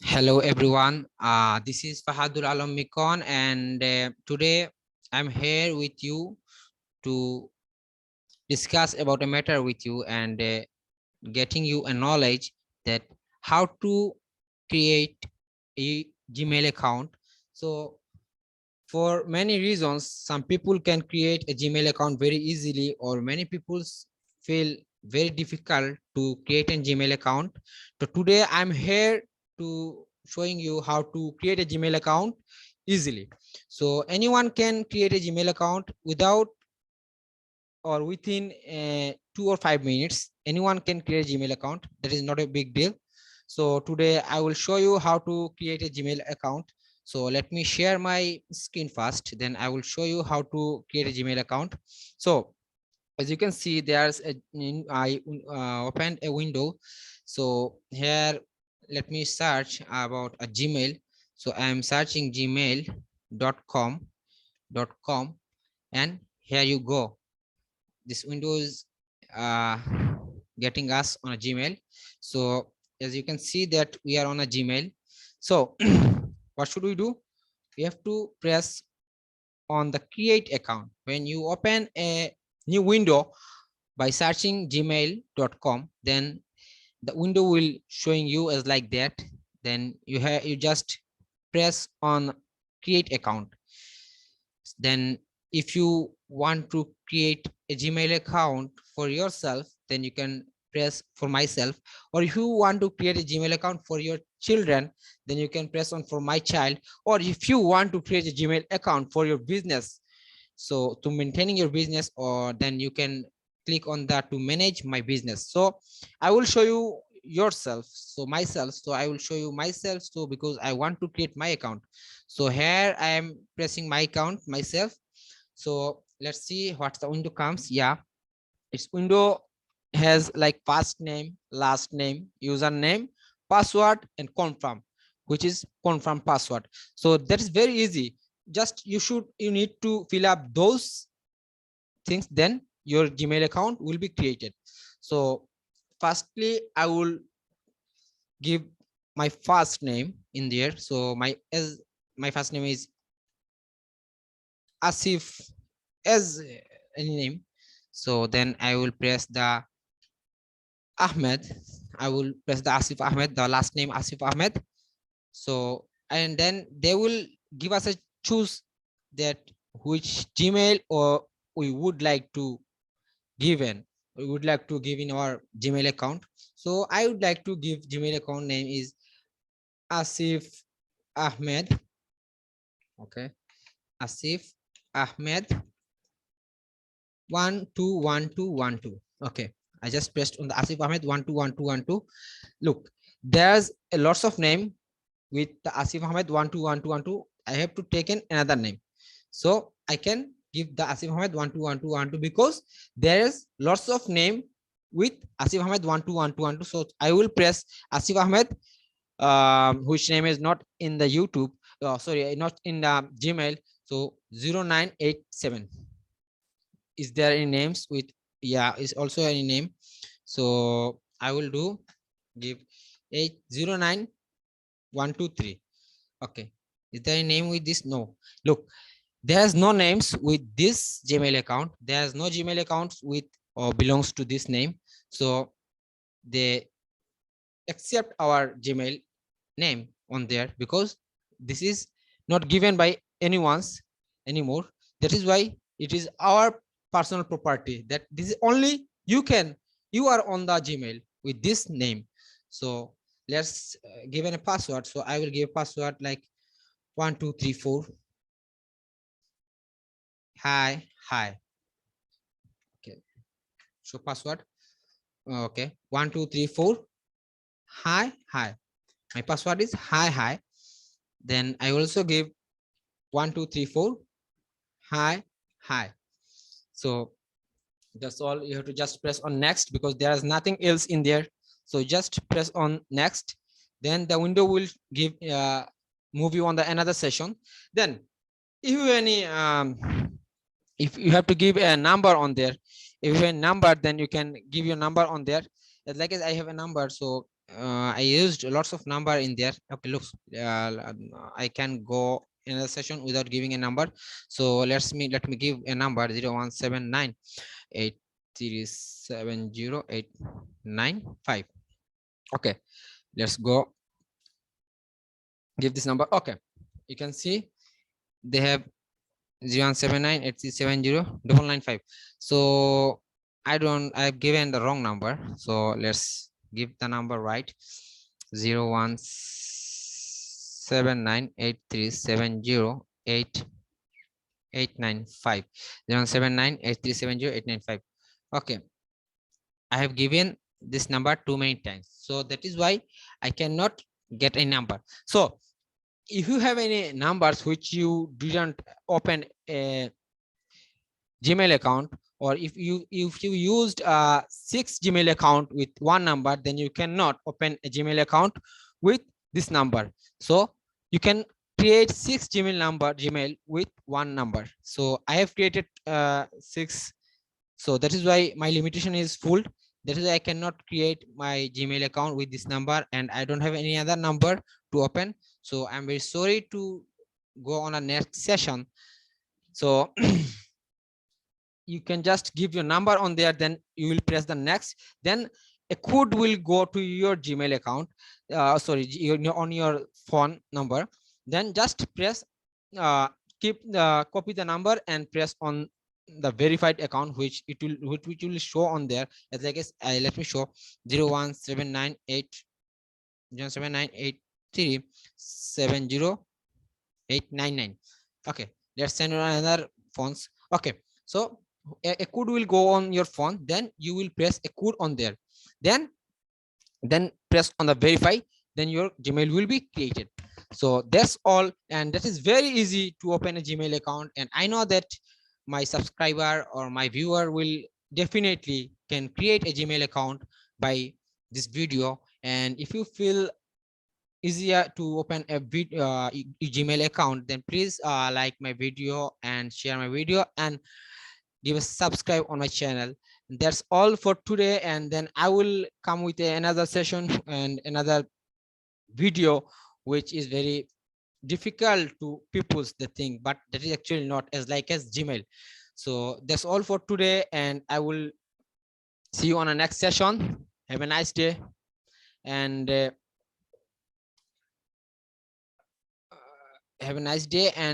Hello everyone, this is Fahadul Alam Mikon, and today I'm here with you to discuss about a matter with you and getting you a knowledge that how to create a Gmail account. So for many reasons, some people can create a Gmail account very easily, or many people feel very difficult to create a Gmail account. So today I'm here to showing you how to create a Gmail account easily. So anyone can create a Gmail account without or within 2 or 5 minutes. Anyone can create a Gmail account. That is not a big deal. So today I will show you how to create a Gmail account. So let me share my screen first, then I will show you how to create a Gmail account. So as you can see, there's I opened a window. So here, let me search about a Gmail. So I am searching gmail.com, and here you go. This window is uh, getting us on a Gmail. So as you can see that we are on a Gmail. So what should we do? We have to press on the create account. When you open a new window by searching gmail.com, then the window will showing you as like that. Then you just press on create account. Then if you want to create a Gmail account for yourself, then you can press for myself. Or if you want to create a Gmail account for your children, then you can press on for my child. Or if you want to create a Gmail account for your business, so to maintaining your business, or then you can click on that to manage my business. So I will show you yourself, so myself. So I will show you myself, so because I want to create my account. So here I am pressing my account myself. So let's see what the window comes. Yeah, its window has like first name, last name, username, password, and confirm, which is confirm password. So that is very easy. Just you need to fill up those things, then your Gmail account will be created. So firstly, I will give my first name in there. So my first name is Asif, as any name. So then I will press the Ahmed. I will press the Asif Ahmed, the last name Asif Ahmed. So and then they will give us a choose that which Gmail or we would like to given we would like to give in our Gmail account. So I would like to give Gmail account name is Asif Ahmed. Okay, Asif Ahmed 121212. Okay, I just pressed on the Asif Ahmed 121212. Look, there's a lots of name with the Asif Ahmed 121212. I have to take in another name, so I can give the Asif Ahmed 121212 because there is lots of name with Asif Ahmed 121212. So I will press Asif Ahmed, which name is not in the YouTube. Sorry, not in the Gmail. So 0987. Is there any names with? Yeah, is also any name. So I will do give 809123. Okay, is there a name with this? No. Look, there's no names with this Gmail account. There's no Gmail accounts with or belongs to this name. So they accept our Gmail name on there because this is not given by anyone's anymore. That is why it is our personal property, that this is only you are on the Gmail with this name. So let's give a password. So I will give password like 1234. Hi. Okay, so password. Okay, 1234. Hi. My password is hi. Then I also give 1234. Hi. So that's all. You have to just press on next because there is nothing else in there. So just press on next. Then the window will give move you on the another session. Then if you any if you have to give a number on there, if you have a number, then you can give your number on there. like as I have a number, so I used lots of number in there. Okay, looks I can go in a session without giving a number. So let me give a number 017983708995. Okay, let's go give this number. Okay, you can see they have 017983709995. So I've given the wrong number, so let's give the number right. 017983708895. 017983708895. Okay, I have given this number too many times, so that is why I cannot get a number. So if you have any numbers which you didn't open a Gmail account, or if you used 6 Gmail account with one number, then you cannot open a Gmail account with this number. So you can create 6 Gmail with one number. So I have created 6. So that is why my limitation is full. That is why I cannot create my Gmail account with this number, and I don't have any other number to open. So I'm very sorry to go on a next session. So you can just give your number on there, then you will press the next, then a code will go to your Gmail account, on your phone number. Then just press copy the number and press on the verified account, which will show on there as like as let me show 01798 Okay, let's send another phones. Okay, so a code will go on your phone, then you will press a code on there, then press on the verify, then your Gmail will be created. So that's all, and that is very easy to open a Gmail account. And I know that my subscriber or my viewer will definitely can create a Gmail account by this video. And if you feel easier to open a Gmail account, then please like my video and share my video and give a subscribe on my channel. That's all for today, and then I will come with another session and another video which is very difficult to people's the thing, but that is actually not as like as Gmail. So that's all for today, and I will see you on a next session. Have a nice day, and have a nice day and